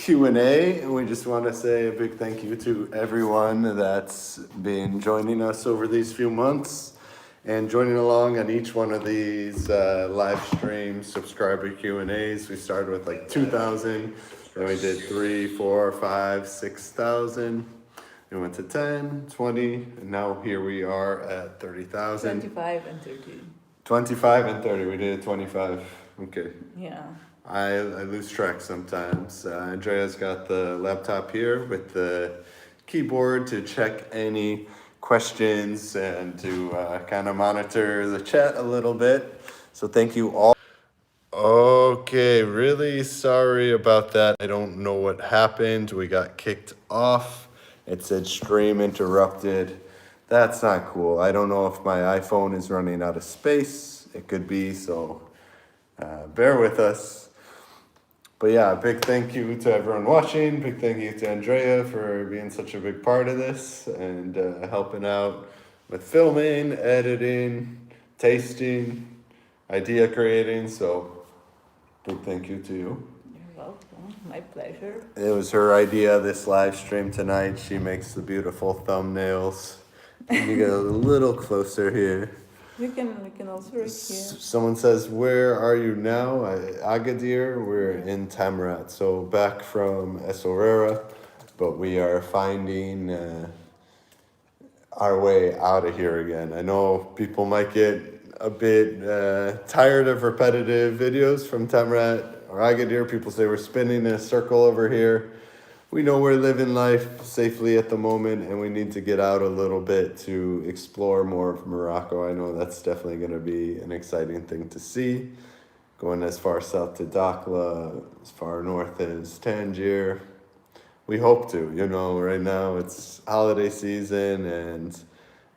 Q&A, and we just want to say a big thank you to everyone that's been joining us over these few months and joining along on each one of these live stream subscriber Q&As. We started with like 2,000, then we did 3, 4, 5, 6,000. We went to 10, 20, and now here we are at 30,000. 25 and 30. 25 and 30, we did 25, okay. Yeah. I lose track sometimes. Andrea's got the laptop here with the keyboard to check any questions and to kind of monitor the chat a little bit. So thank you all. Okay, really sorry about that. I don't know what happened. We got kicked off. It said stream interrupted. That's not cool. I don't know if my iPhone is running out of space. It could be, so bear with us. But yeah, big thank you to everyone watching. Big thank you to Andrea for being such a big part of this and helping out with filming, editing, tasting, idea creating. So big thank you to you. You're welcome. My pleasure. It was her idea, this live stream tonight. She makes the beautiful thumbnails. You get a little closer here. We can also right here. Someone says, where are you now? Agadir, we're in Tamrat. So back from Essorera, but we are finding our way out of here again. I know people might get a bit tired of repetitive videos from Tamrat or Agadir. People say we're spinning in a circle over here. We know we're living life safely at the moment and we need to get out a little bit to explore more of Morocco. I know that's definitely going to be an exciting thing to see. Going as far south to Dakhla, as far north as Tangier. We hope to, right now it's holiday season and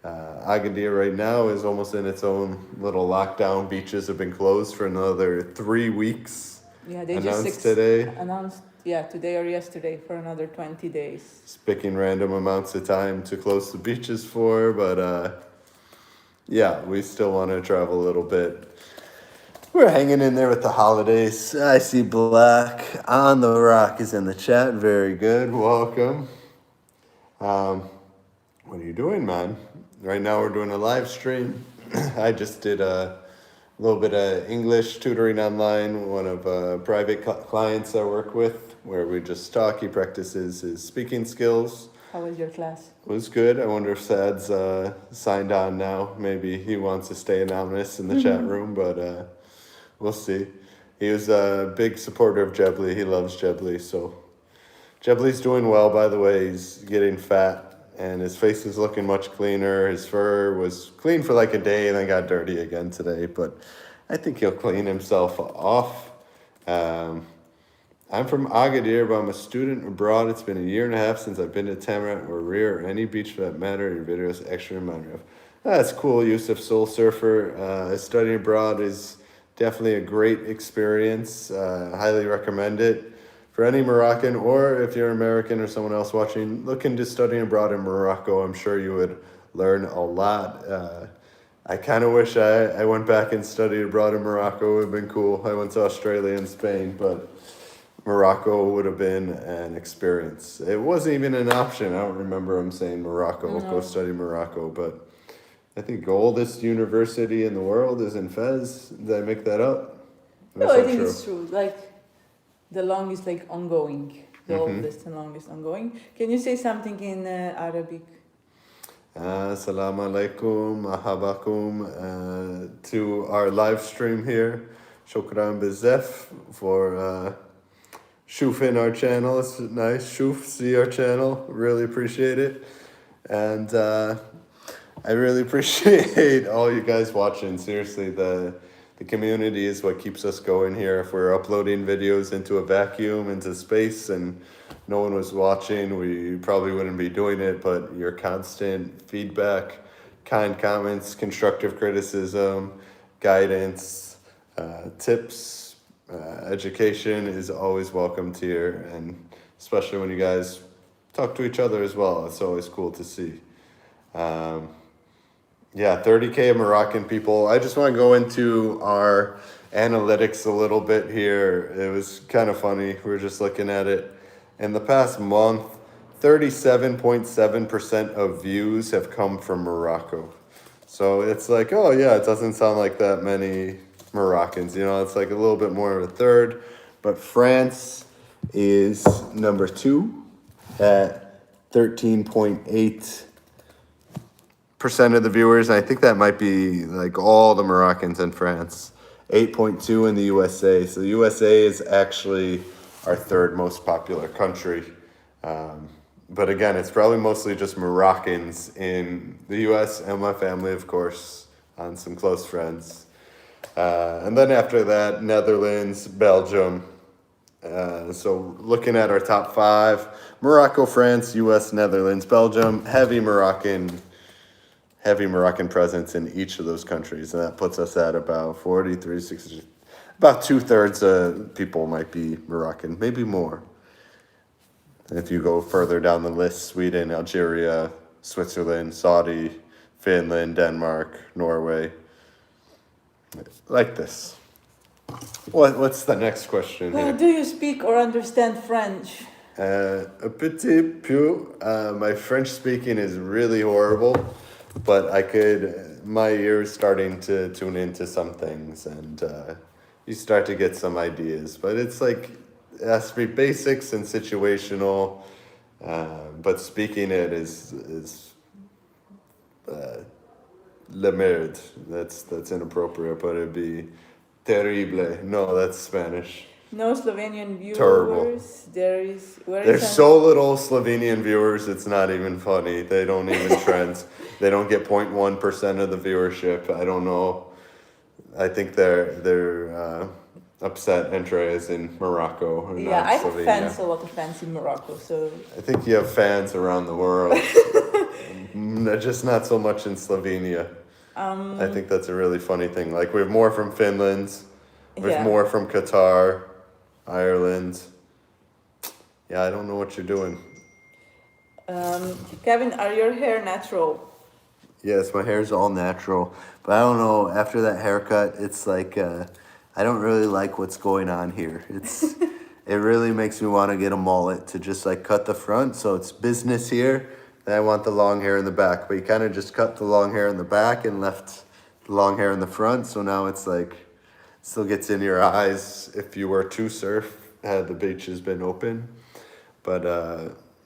Agadir right now is almost in its own little lockdown. Beaches have been closed for another 3 weeks. Yeah, they announced today or yesterday for another 20 days. Just picking random amounts of time to close the beaches for, but yeah, we still want to travel a little bit. We're hanging in there with the holidays. I see Black on the Rock is in the chat. Very good. Welcome. What are you doing, man? Right now we're doing a live stream. I just did a little bit of English tutoring online. One of private clients I work with, where we just talk. He practices his speaking skills. How was your class? It was good. I wonder if Sad's signed on now. Maybe he wants to stay anonymous in the chat room, but we'll see. He was a big supporter of Jebli. He loves Jebli, so Jebli's doing well, by the way. He's getting fat, and his face is looking much cleaner. His fur was clean for like a day and then got dirty again today, but I think he'll clean himself off. I'm from Agadir, but I'm a student abroad. It's been a year and a half since I've been to Tamrat or Rir or any beach for that matter. Your videos extra reminder of. That's cool, Yusuf Soul Surfer. Studying abroad is definitely a great experience. Highly recommend it. For any Moroccan, or if you're American or someone else watching, look into studying abroad in Morocco. I'm sure you would learn a lot. I kind of wish I went back and studied abroad in Morocco. It would have been cool. I went to Australia and Spain, but Morocco would have been an experience. It wasn't even an option. I don't remember him saying Morocco, No. Go study Morocco, but I think the oldest university in the world is in Fez. Did I make that up? No, That's I not think true. it's true. Like the longest, ongoing. The oldest and longest ongoing. Can you say something in Arabic? Assalamu alaikum, ahabakum, to our live stream here. Shukran bezef for shufin our channel. It's nice. Shuf, see our channel. Really appreciate it. And I really appreciate all you guys watching. Seriously, the community is what keeps us going here. If we're uploading videos into a vacuum, into space, and no one was watching, we probably wouldn't be doing it, but your constant feedback, kind comments, constructive criticism, guidance, tips, education is always welcomed here, and especially when you guys talk to each other as well. It's always cool to see. Yeah, 30K Moroccan people. I just want to go into our analytics a little bit here. It was kind of funny. We were just looking at it. in the past month, 37.7% of views have come from Morocco. So it's like, oh yeah, it doesn't sound like that many Moroccans. You know, it's like a little bit more of a third. But France is number 2 at 13.8% of the viewers. And I think that might be like all the Moroccans in France. 8.2 in the USA. So the USA is actually our third most popular country. But again, it's probably mostly just Moroccans in the US and my family, of course, and some close friends. And then after that, Netherlands, Belgium. So looking at our top 5, Morocco, France, US, Netherlands, Belgium, heavy Moroccan presence in each of those countries. And that puts us at about 43, 60, about 2/3 of people might be Moroccan, maybe more. And if you go further down the list, Sweden, Algeria, Switzerland, Saudi, Finland, Denmark, Norway, like this. What's the next question here? Do you speak or understand French? A petit peu. My French speaking is really horrible, but my ear's starting to tune into some things, and you start to get some ideas. But it's like, it has to be basics and situational, but speaking it is la merde. That's inappropriate, but it'd be terrible. No, that's Spanish. No Slovenian viewers. Terrible. There's so little Slovenian viewers, it's not even funny. They don't even trend. They don't get 0.1% of the viewership. I don't know. I think they're upset Entre is in Morocco. Yeah, I have fans, a lot of fans in Morocco. So I think you have fans around the world. Just not so much in Slovenia. I think that's a really funny thing. Like, we have more from Finland. We have more from Qatar, Ireland. Yeah, I don't know what you're doing. Kevin, are your hair natural? Yes, my hair's all natural. But I don't know, after that haircut, it's like, I don't really like what's going on here. It really makes me want to get a mullet to just like cut the front. So it's business here. Then I want the long hair in the back. But you kind of just cut the long hair in the back and left the long hair in the front. So now it's like, still gets in your eyes if you were to surf had the beaches been open. But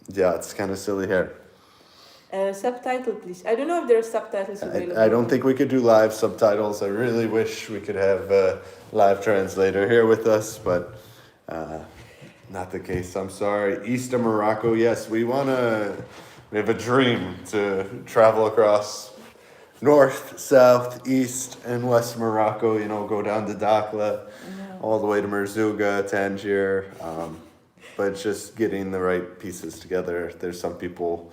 yeah, it's kind of silly hair. Subtitle, please. I don't know if there are subtitles available. I don't think we could do live subtitles. I really wish we could have a live translator here with us, but not the case. I'm sorry. East of Morocco, yes, we have a dream to travel across north, south, east, and west Morocco, you know, go down to Dakhla, all the way to Merzouga, Tangier, but just getting the right pieces together. There's some people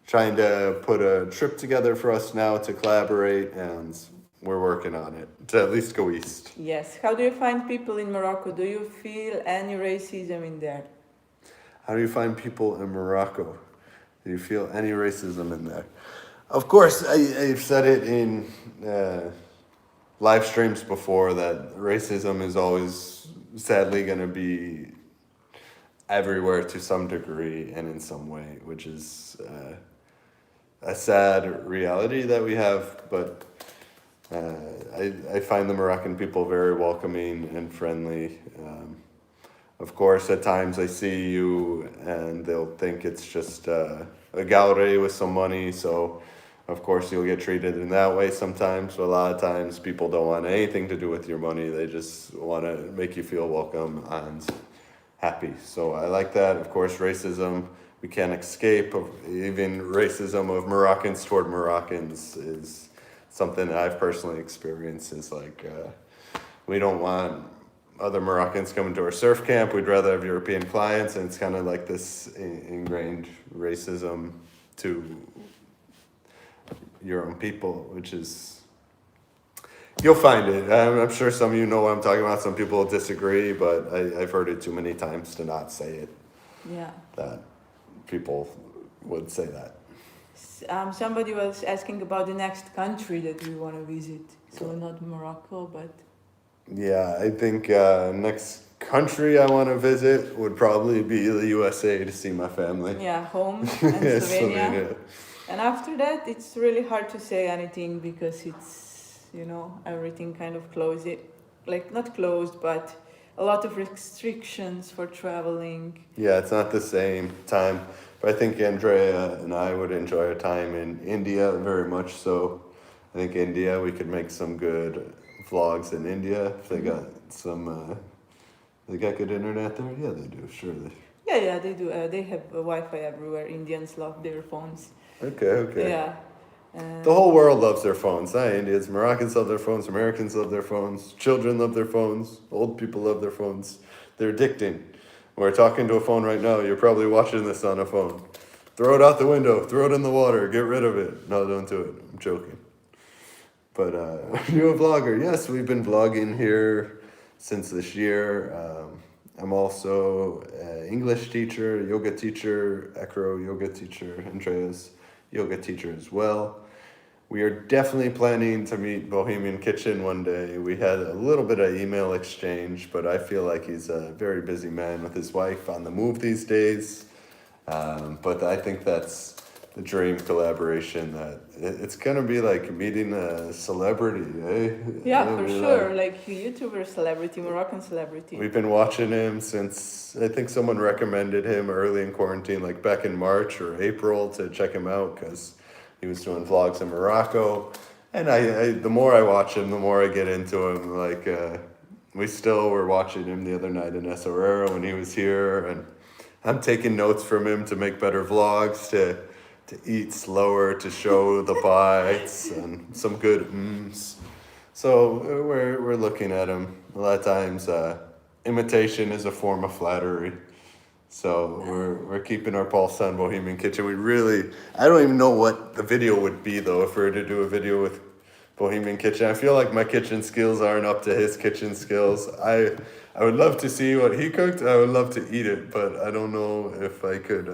trying to put a trip together for us now to collaborate, and we're working on it, to at least go east. Yes. How do you find people in Morocco? Do you feel any racism in there? How do you find people in Morocco? Do you feel any racism in there? Of course, I've said it in live streams before that racism is always sadly going to be everywhere to some degree and in some way, which is a sad reality that we have. But I find the Moroccan people very welcoming and friendly. Of course, at times I see you and they'll think it's just a gallery with some money, so of course you'll get treated in that way sometimes, but a lot of times people don't want anything to do with your money. They just want to make you feel welcome and happy. So I like that. Of course, racism, we can't escape. Even racism of Moroccans toward Moroccans is something that I've personally experienced. Is like, we don't want other Moroccans coming to our surf camp. We'd rather have European clients, and it's kind of like this ingrained racism to your own people, which is, you'll find it. I'm sure some of you know what I'm talking about. Some people disagree, but I've heard it too many times to not say it. Yeah. That people would say that. Somebody was asking about the next country that we want to visit. So not Morocco, but Yeah, I think next country I want to visit would probably be the USA to see my family. Yeah, home and Slovenia. Slovenia. And after that, it's really hard to say anything because it's, everything kind of closed. Like, not closed, but a lot of restrictions for traveling. Yeah, it's not the same time. But I think Andrea and I would enjoy a time in India very much so. I think India, we could make some good vlogs in India if they got some, they got good internet there. Yeah, they do, surely. Yeah, they do. They have Wi-Fi everywhere. Indians love their phones. Okay. Yeah. The whole world loves their phones. Not Indians. Moroccans love their phones. Americans love their phones. Children love their phones. Old people love their phones. They're addicting. We're talking to a phone right now. You're probably watching this on a phone. Throw it out the window. Throw it in the water. Get rid of it. No, don't do it. I'm joking. But you're a vlogger. Yes, we've been vlogging here since this year. I'm also an English teacher, yoga teacher, Acro yoga teacher, Andrea's yoga teacher as well. We are definitely planning to meet Bohemian Kitchen one day. We had a little bit of email exchange, but I feel like he's a very busy man with his wife on the move these days. But I think that's the dream collaboration. That it's gonna be like meeting a celebrity, eh? Yeah, It'll for be sure. like- Like YouTuber celebrity, Moroccan celebrity. We've been watching him since I think someone recommended him early in quarantine, like back in March or April, to check him out because he was doing vlogs in Morocco. And I the more I watch him, the more I get into him. Like we still were watching him the other night in Essorera when he was here, and I'm taking notes from him to make better vlogs, to eat slower, to show the bites and some good mms. So we're looking at him. A lot of times, imitation is a form of flattery. So we're keeping our pulse on Bohemian Kitchen. I don't even know what the video would be though if we were to do a video with Bohemian Kitchen. I feel like my kitchen skills aren't up to his kitchen skills. I would love to see what he cooked. I would love to eat it, but I don't know if I could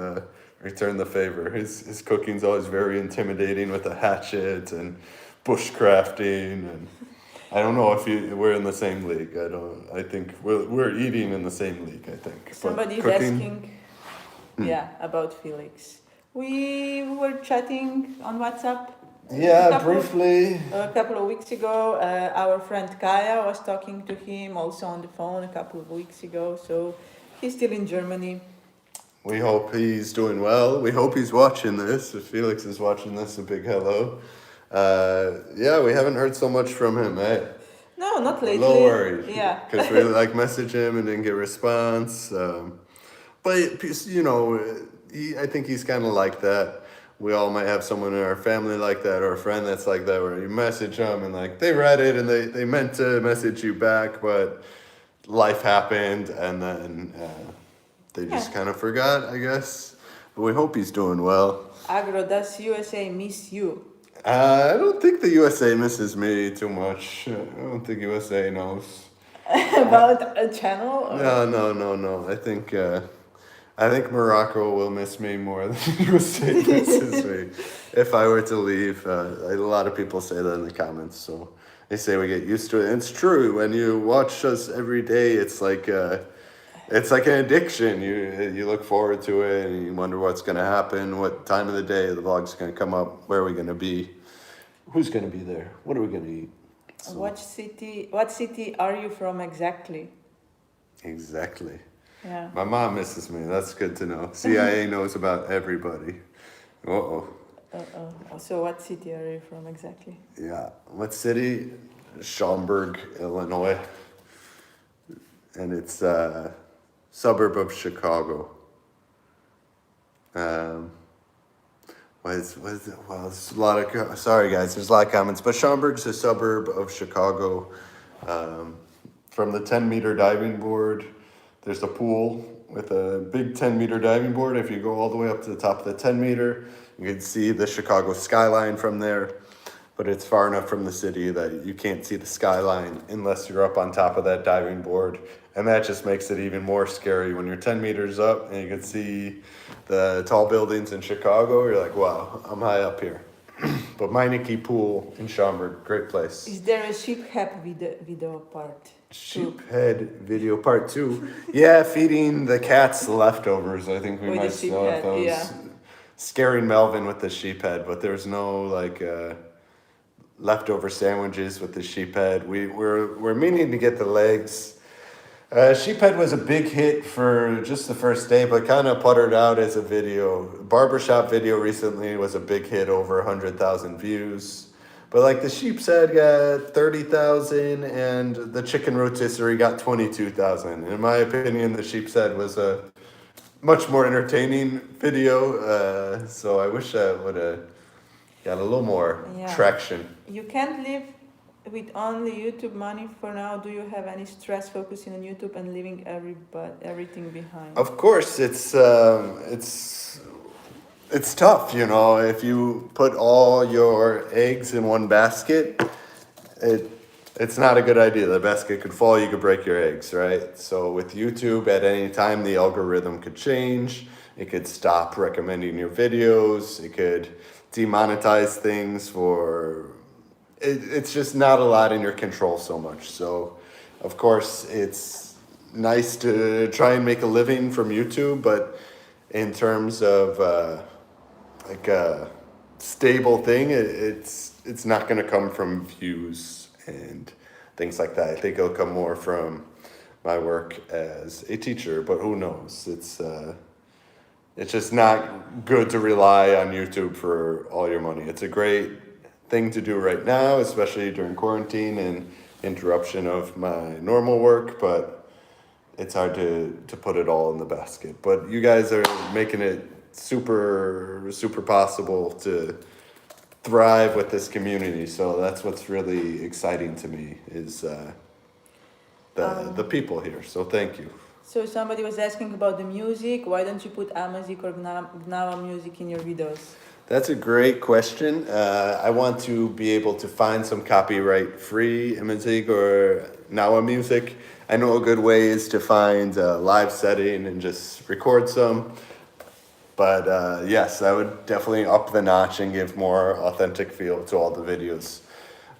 return the favor. His cooking's always very intimidating with a hatchet and bushcrafting, and I don't know if we're in the same league. I think we're eating in the same league. I think. But Somebody's cooking- asking, about Felix. We were chatting on WhatsApp. Yeah, briefly. A couple of weeks ago, our friend Kaya was talking to him also on the phone a couple of weeks ago. So he's still in Germany. We hope he's doing well. We hope he's watching this. If Felix is watching this, a big hello. Yeah, we haven't heard so much from him, eh? No, not lately. No worries. Yeah. Because we message him and didn't get response. But I think he's kind of like that. We all might have someone in our family like that, or a friend that's like that, where you message them and they read it and they meant to message you back, but life happened and then they just kind of forgot, I guess. But we hope he's doing well. Agro, does USA miss you? I don't think the USA misses me too much. I don't think USA knows. About a channel? Or? No. I think Morocco will miss me more than the USA misses me if I were to leave. A lot of people say that in the comments, so they say we get used to it. And it's true. When you watch us every day, it's like an addiction. You look forward to it and you wonder what's going to happen, what time of the day the vlog's going to come up, where are we going to be, who's going to be there, what are we going to eat. So, what city are you from exactly? Exactly. Yeah. My mom misses me. That's good to know. CIA knows about everybody. Uh-oh. So what city are you from exactly? Yeah. What city? Schaumburg, Illinois. And it's a suburb of Chicago. What is it? Well, there's a lot of... Sorry, guys. There's a lot of comments. But Schaumburg's a suburb of Chicago. From the 10-meter diving board... There's a pool with a big 10-meter diving board. If you go all the way up to the top of the 10-meter, you can see the Chicago skyline from there. But it's far enough from the city that you can't see the skyline unless you're up on top of that diving board. And that just makes it even more scary when you're 10 meters up and you can see the tall buildings in Chicago. You're like, wow, I'm high up here. But Meineke Pool in Schaumburg, great place. Is there a ship happy video part? Sheephead video part 2. Yeah, feeding the cats leftovers. I think we With the might still have sheephead, those. yeah. Scaring Melvin with the sheephead, but there's no like leftover sandwiches with the sheephead. We're meaning to get the legs. Sheephead was a big hit for just the first day, but kind of puttered out as a video. Barbershop video recently was a big hit, over 100,000 views. But like the sheep's head got 30,000 and the chicken rotisserie got 22,000. In my opinion, the sheep's head was a much more entertaining video. So I wish I would have got a little more Yeah. traction. You can't live with only YouTube money for now. Do you have any stress focusing on YouTube and leaving everything behind? Of course, it's tough, you know. If you put all your eggs in one basket, it's not a good idea. The basket could fall, you could break your eggs, right? So with YouTube, at any time, the algorithm could change. It could stop recommending your videos. It could demonetize things for. It's just not a lot in your control so much. So, of course, it's nice to try and make a living from YouTube, but in terms of like a stable thing, it's not going to come from views and things like that. I think it'll come more from my work as a teacher, but who knows? It's just not good to rely on YouTube for all your money. It's a great thing to do right now, especially during quarantine and interruption of my normal work, but it's hard to put it all in the basket. But you guys are making it super possible to thrive with this community. So that's what's really exciting to me is the people here. So thank you. So somebody was asking about the music. Why don't you put Amazik or Gnawa music in your videos? That's a great question. I want to be able to find some copyright-free music or Nawa music. I know a good way is to find a live setting and just record some. But yes, I would definitely up the notch and give more authentic feel to all the videos.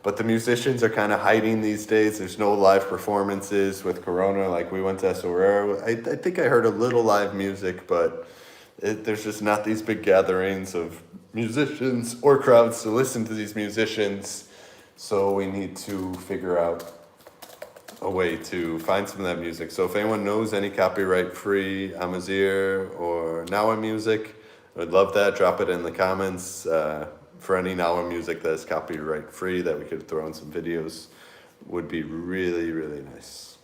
But the musicians are kind of hiding these days. There's no live performances with Corona. Like we went to Sorero. I think I heard a little live music, but there's just not these big gatherings of musicians or crowds to listen to these musicians. So we need to figure out a way to find some of that music. So if anyone knows any copyright-free Amazir or Nawa music, I would love that. Drop it in the comments for any Nawa music that is copyright-free that we could throw in some videos. Would be really nice.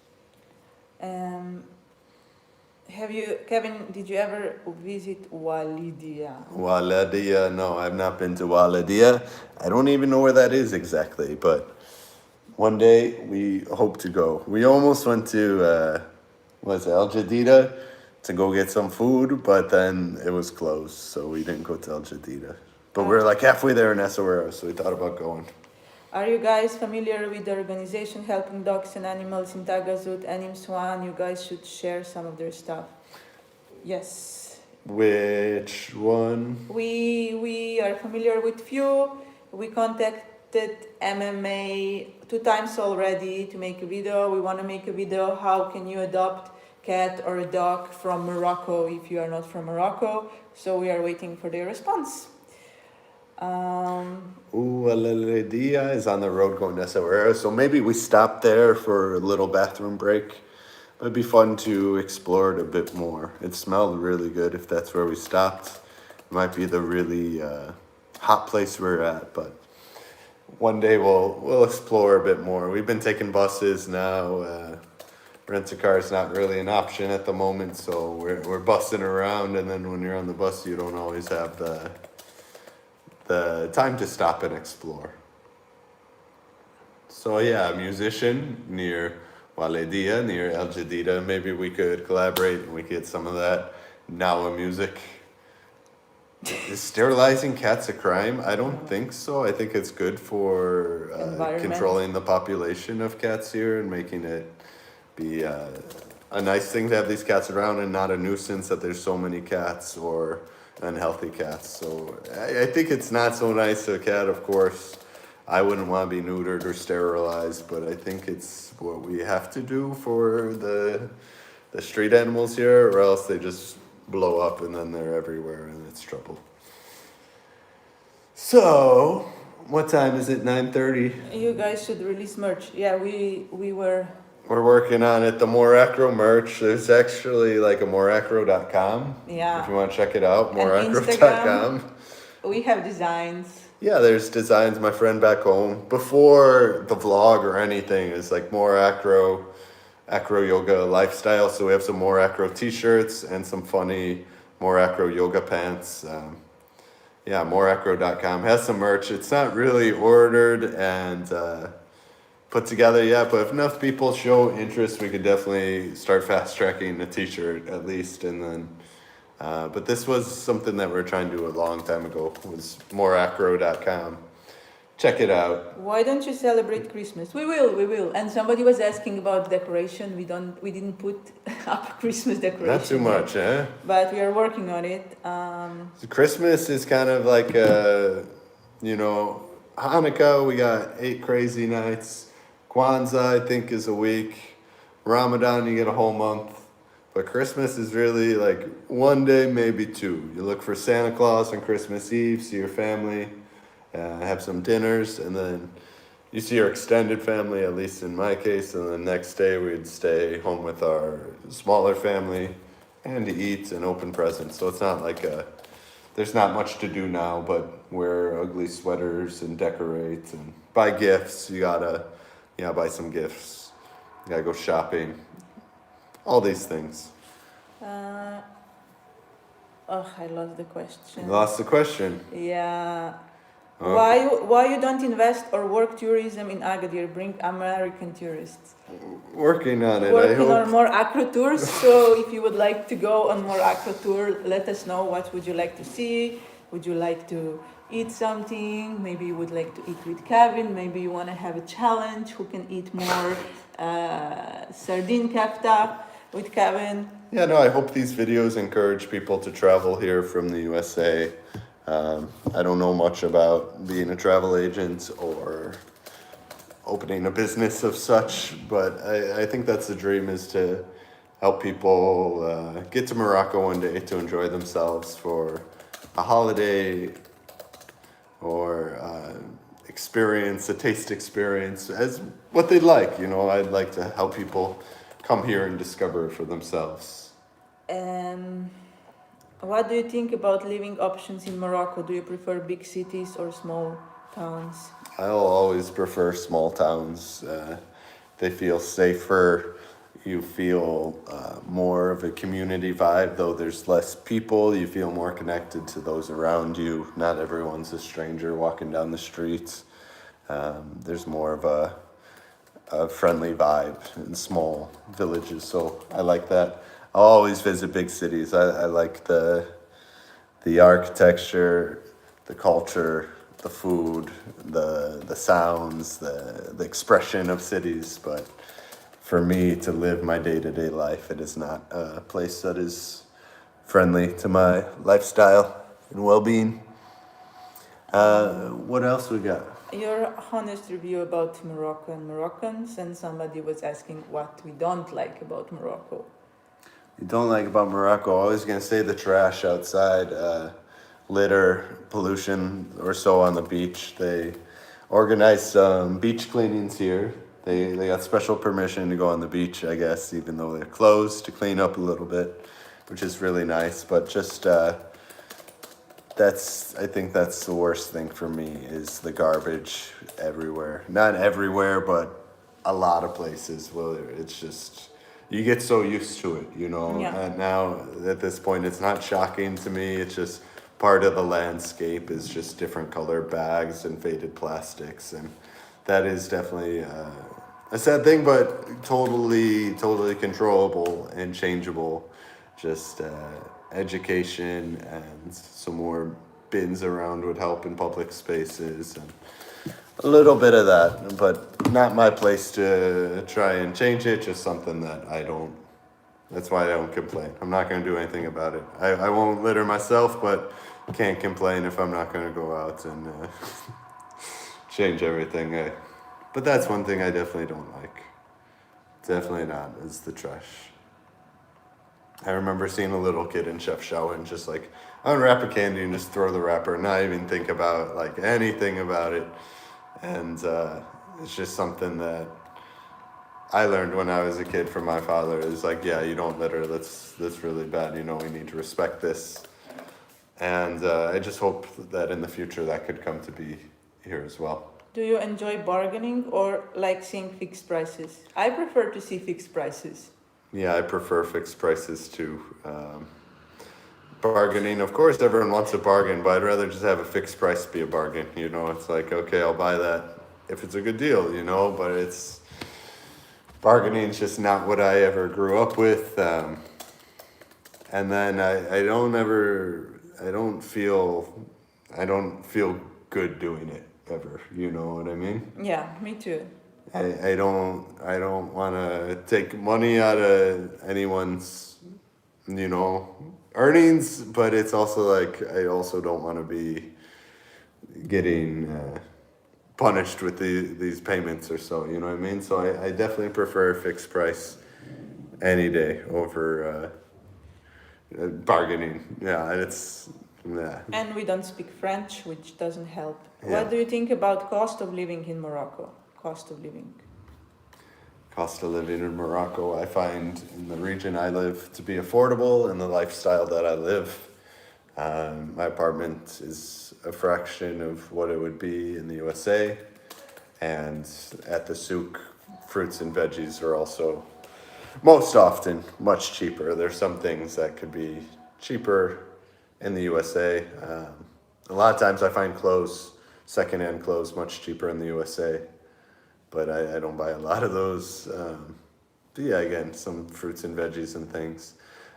Kevin, did you ever visit Walidia? Waladia, no, I've not been to Waladia. I don't even know where that is exactly, but one day we hope to go. We almost went to, El Jadida to go get some food, but then it was closed, so we didn't go to El Jadida. But we're like halfway there in Essaouira, so we thought about going. Are you guys familiar with the organization helping dogs and animals in Tagazout and Imswan? You guys should share some of their stuff. Yes. Which one? We are familiar with few. We contacted MMA 2 times already to make a video. We want to make a video. How can you adopt cat or a dog from Morocco if you are not from Morocco? So we are waiting for their response. Alaledia is on the road going to Essaouira, so maybe we stop there for a little bathroom break. It'd be fun to explore it a bit more. It smelled really good if that's where we stopped. It might be the really hot place we're at, but one day we'll explore a bit more. We've been taking buses now. Rent-a-car is not really an option at the moment, so we're bussing around, and then when you're on the bus, you don't always have the time to stop and explore. So yeah, a musician near Waladia, near El Jadida. Maybe we could collaborate and we could get some of that Nawa music. Is sterilizing cats a crime? I don't think so. I think it's good for controlling the population of cats here and making it be a nice thing to have these cats around and not a nuisance that there's so many cats or unhealthy cats. So I think it's not so nice to a cat, of course, I wouldn't want to be neutered or sterilized, but I think it's what we have to do for the street animals here, or else they just blow up and then they're everywhere and it's trouble. So, what time is it? 9:30. You guys should release merch. Yeah, we were. We're working on it. The Mor Acro merch. There's actually like a moracro.com. Yeah. If you want to check it out, And moracro.com. We have designs. Yeah, there's designs. My friend back home, before the vlog or anything, is like Mor Acro, Acro Yoga lifestyle. So we have some Mor Acro t-shirts and some funny Mor Acro yoga pants. Yeah, moracro.com has some merch. It's not really ordered and put together yet, but if enough people show interest, we could definitely start fast tracking a t-shirt at least. And then, but this was something that we were trying to do a long time ago. Was moracro.com. Check it out. Why don't you celebrate Christmas? We will. And somebody was asking about decoration. We didn't put up Christmas decoration. Not too much, eh? But we are working on it. So Christmas is kind of like Hanukkah. We got 8 crazy nights. Kwanzaa, I think, is a week. Ramadan, you get a whole month. But Christmas is really like one day, maybe 2. You look for Santa Claus on Christmas Eve, see your family, have some dinners, and then you see your extended family, at least in my case, and the next day we'd stay home with our smaller family and eat and open presents. So it's not like there's not much to do now, but wear ugly sweaters and decorate and buy gifts. You gotta buy some gifts. You gotta go shopping. All these things. I lost the question. You lost the question. Yeah. Okay. Why you don't invest or work tourism in Agadir? Bring American tourists. Working on it. Working on Mor Acro tours. So if you would like to go on Mor Acro tour, let us know. What would you like to see? Would you like to eat something? Maybe you would like to eat with Kevin. Maybe you want to have a challenge. Who can eat more sardine kafta with Kevin? Yeah, no, I hope these videos encourage people to travel here from the USA. I don't know much about being a travel agent or opening a business of such, but I think that's the dream, is to help people get to Morocco one day to enjoy themselves for a holiday or experience, a taste experience, as what they'd like. I'd like to help people come here and discover it for themselves. What do you think about living options in Morocco? Do you prefer big cities or small towns? I'll always prefer small towns. They feel safer. You feel more of a community vibe, though there's less people. You feel more connected to those around you. Not everyone's a stranger walking down the streets. There's more of a friendly vibe in small villages, so I like that. I'll always visit big cities. I like the architecture, the culture, the food, the sounds, the expression of cities. But for me to live my day-to-day life, it is not a place that is friendly to my lifestyle and well-being. What else we got? Your honest review about Morocco and Moroccans, and somebody was asking what we don't like about Morocco. You don't like about Morocco? Always gonna say the trash outside, litter, pollution, or so on the beach. They organized some beach cleanings here. They got special permission to go on the beach, I guess, even though they're closed, to clean up a little bit, which is really nice. But just I think that's the worst thing for me, is the garbage everywhere. Not everywhere, but a lot of places where it's just, you get so used to it, Yeah. And now at this point, it's not shocking to me. It's just part of the landscape, is just different color bags and faded plastics. And that is definitely a sad thing, but totally controllable and changeable. Just education and some more bins around would help in public spaces, and a little bit of that, but not my place to try and change it. Just something that that's why I don't complain. I'm not going to do anything about it. I won't litter myself, but can't complain if I'm not going to go out and change everything. But that's one thing I definitely don't like. Definitely not, is the trash. I remember seeing a little kid in Chef Show and just like unwrap a candy and just throw the wrapper, not even think about like anything about it. And it's just something that I learned when I was a kid from my father. Is like, yeah, you don't litter. That's really bad. You know, we need to respect this. And I just hope that in the future that could come to be here as well. Do you enjoy bargaining or like seeing fixed prices? I prefer to see fixed prices. Yeah, I prefer fixed prices too. Bargaining, of course, everyone wants a bargain, but I'd rather just have a fixed price be a bargain. You know, it's like, okay, I'll buy that if it's a good deal, you know, but it's bargaining is just not what I ever grew up with. And then I don't feel good doing it ever. You know what I mean? Yeah, me too. I don't want to take money out of anyone's, you know, earnings, but it's also like I also don't want to be getting punished with these payments or so. You know what I mean? So I definitely prefer a fixed price any day over bargaining. Yeah, it's yeah. And we don't speak French, which doesn't help. Yeah. What do you think about cost of living in Morocco? Cost of living. Cost of living in Morocco, I find in the region I live to be affordable, and the lifestyle that I live. My apartment is a fraction of what it would be in the USA, and at the souk, fruits and veggies are also most often much cheaper. There's some things that could be cheaper in the USA. A lot of times I find clothes, secondhand clothes, much cheaper in the USA. But I don't buy a lot of those. But yeah, again, some fruits and veggies and things.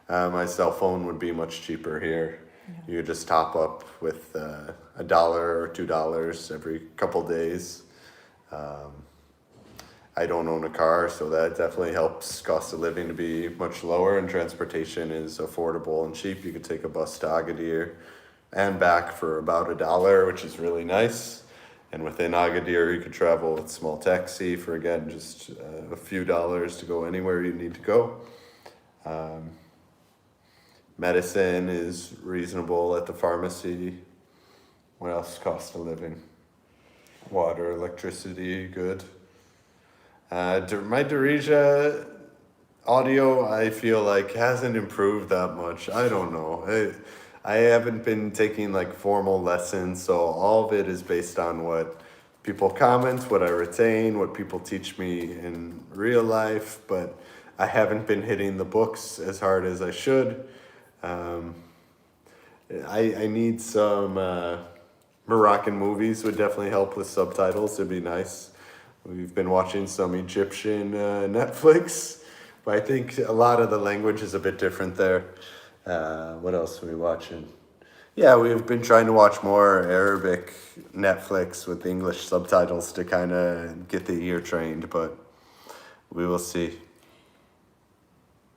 My cell phone would be much cheaper here. Yeah. You could just top up with $1 or $2 every couple days. I don't own a car, so that definitely helps cost of living to be much lower, and transportation is affordable and cheap. You could take a bus to Agadir and back for about $1, which is really nice. And within Agadir, you could travel with small taxi for, again, just a few dollars to go anywhere you need to go. Medicine is reasonable at the pharmacy. What else cost of living? Water, electricity, good. My Darija audio, I feel like, hasn't improved that much. I don't know. I haven't been taking like formal lessons, so all of it is based on what people comment, what I retain, what people teach me in real life, but I haven't been hitting the books as hard as I should. I need some Moroccan movies, would definitely help with subtitles. It'd be nice. We've been watching some Egyptian Netflix, but I think a lot of the language is a bit different there. What else are we watching? Yeah, we've been trying to watch more Arabic Netflix with English subtitles to kind of get the ear trained, but we will see.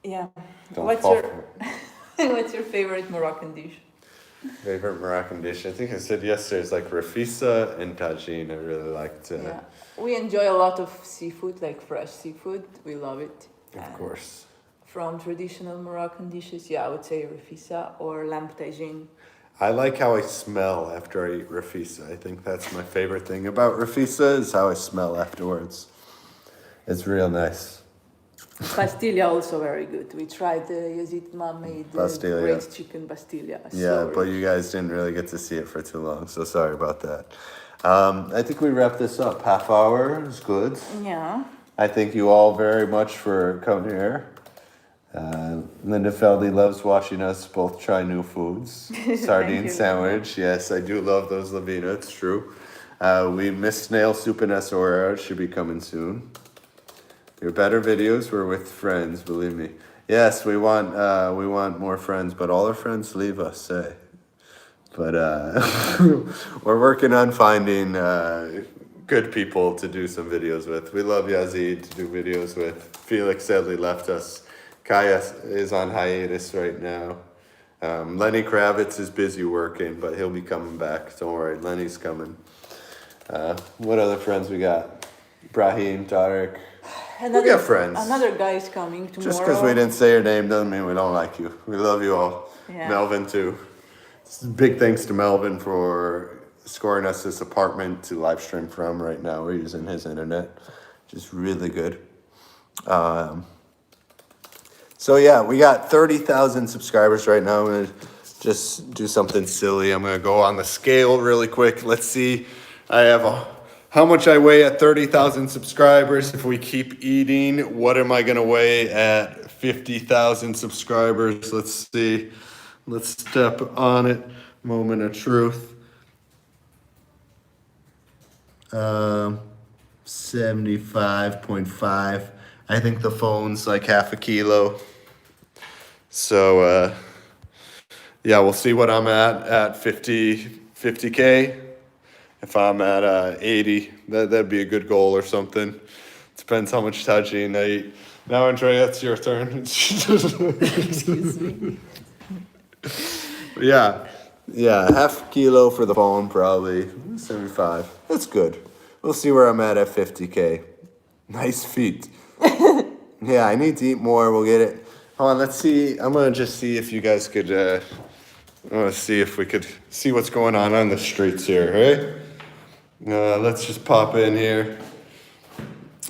Yeah. Don't What's fall your for What's your favorite Moroccan dish? Favorite Moroccan dish? I think I said yesterday, it's like rafisa and tagine. I really liked. Yeah. We enjoy a lot of seafood, like fresh seafood. We love it. Of course. From traditional Moroccan dishes, yeah, I would say rafisa or lamb tagine. I like how I smell after I eat rafisa. I think that's my favorite thing about rafisa is how I smell afterwards. It's real nice. Pastilla also very good. We tried Yazid mom made Pastilla, great yeah. chicken pastilla. Yeah, but you guys didn't really get to see it for too long, so sorry about that. I think we wrap this up. Half hour is good. Yeah. I thank you all very much for coming here. Linda Feldy loves watching us both try new foods. Sardine sandwich. Yes, I do love those Lavina. It's true. We missed snail soup in Essorera. It should be coming soon. Your better videos were with friends, believe me. Yes, we want more friends, but all our friends leave us, eh? But we're working on finding good people to do some videos with. We love Yazid to do videos with. Felix sadly left us. Kaya is on hiatus right now. Lenny Kravitz is busy working, but he'll be coming back. Don't worry, Lenny's coming. What other friends we got? Brahim, Tarek. We Another, got friends. Another guy is coming tomorrow. Just because we didn't say your name doesn't mean we don't like you. We love you all. Yeah. Melvin too. Big thanks to Melvin for scoring us this apartment to live stream from right now. We're using his internet, which is really good. So yeah, we got 30,000 subscribers right now. I'm gonna just do something silly. I'm gonna go on the scale really quick. Let's see. How much I weigh at 30,000 subscribers. If we keep eating, what am I gonna weigh at 50,000 subscribers? Let's see. Let's step on it. Moment of truth. 75.5. I think the phone's like half a kilo. So, yeah, we'll see what I'm at 50K. If I'm at 80, that'd be a good goal or something. Depends how much tagine I eat. Now, Andrea, it's your turn. Excuse me. Yeah, half kilo for the phone, probably 75. That's good. We'll see where I'm at 50K. Nice feet. Yeah, I need to eat more. We'll get it. Hold on, let's see. I'm gonna just see if you guys could. I want to see if we could see what's going on the streets here, right? Let's just pop in here.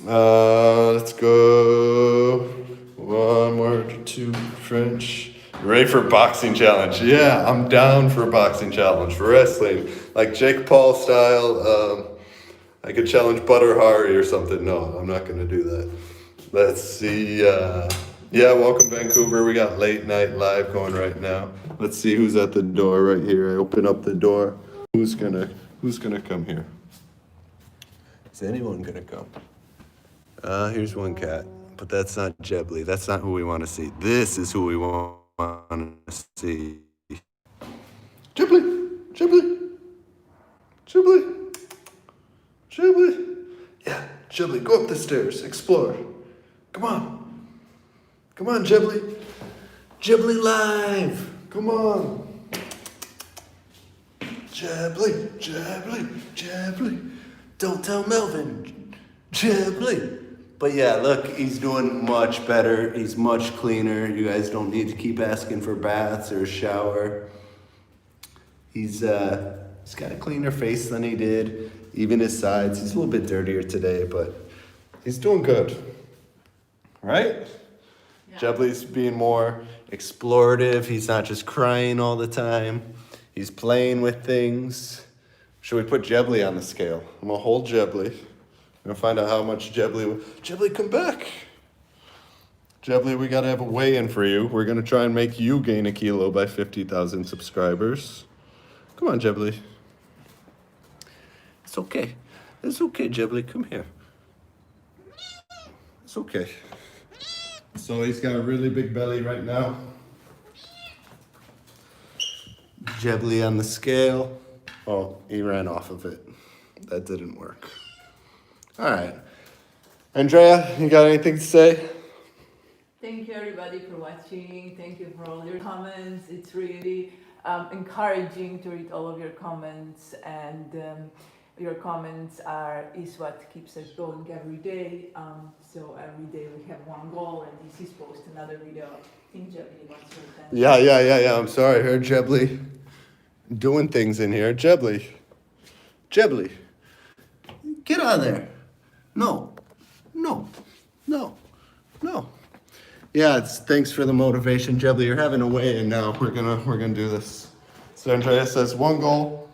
Let's go. 1 word, 2 French. Ready for boxing challenge? Yeah, I'm down for a boxing challenge. Wrestling, like Jake Paul style. I could challenge Butter Hari or something. No, I'm not gonna do that. Let's see. Yeah, welcome Vancouver. We got late night live going right now. Let's see who's at the door right here. I open up the door. Who's gonna come here? Is anyone gonna come? Here's one cat, but that's not Jebly. That's not who we want to see. This is who we want to see. Jebly, Jebly, Jebly, Jebly. Yeah, Jebly, go up the stairs, explore. Come on. Come on, Jebly. Jebly live. Come on. Jebly, Jebly, Jebly. Don't tell Melvin. Jebly. But yeah, look, he's doing much better. He's much cleaner. You guys don't need to keep asking for baths or a shower. He's got a cleaner face than he did. Even his sides. He's a little bit dirtier today, but he's doing good. Right? Yeah. Jebly's being more explorative. He's not just crying all the time. He's playing with things. Should we put Jebly on the scale? I'm gonna hold Jebly. I'm gonna find out how much Jebly, come back. Jebly, we gotta have a weigh-in for you. We're gonna try and make you gain a kilo by 50,000 subscribers. Come on, Jebly. It's okay. It's okay, Jebly. Come here. It's okay. So he's got a really big belly right now. Jebly on the scale. Oh, he ran off of it. That didn't work. All right. Andrea, you got anything to say? Thank you everybody for watching. Thank you for all your comments. It's really encouraging to read all of your comments, and your comments is what keeps us going every day. So every day we have one goal, and this is post another video. I think Jebly wants to attend. Yeah. I'm sorry. I heard Jebly doing things in here. Jebly, get out of there. No. Yeah, thanks for the motivation, Jebly. You're having a weigh-in now. We're gonna do this. So Andrea says 1 goal,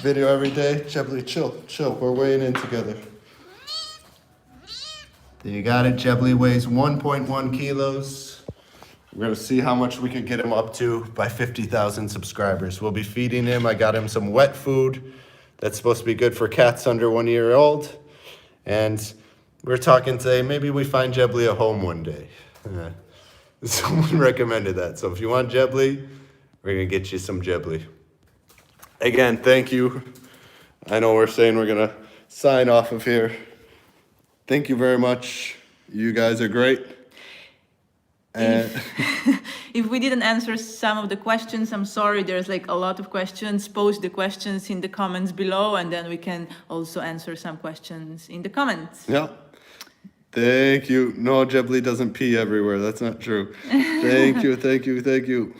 video every day. Jebly, chill. We're weighing in together. There you got it. Jebly weighs 1.1 kilos. We're gonna see how much we could get him up to by 50,000 subscribers. We'll be feeding him. I got him some wet food that's supposed to be good for cats under 1 year old. And we're talking today, maybe we find Jebly a home one day. Someone recommended that. So if you want Jebly, we're gonna get you some Jebly. Again, thank you. I know we're saying we're gonna sign off of here. Thank you very much. You guys are great. And if we didn't answer some of the questions, I'm sorry. There's like a lot of questions. Post the questions in the comments below, and then we can also answer some questions in the comments. Yeah. Thank you. No, Jebli doesn't pee everywhere. That's not true. Thank you, thank you, thank you.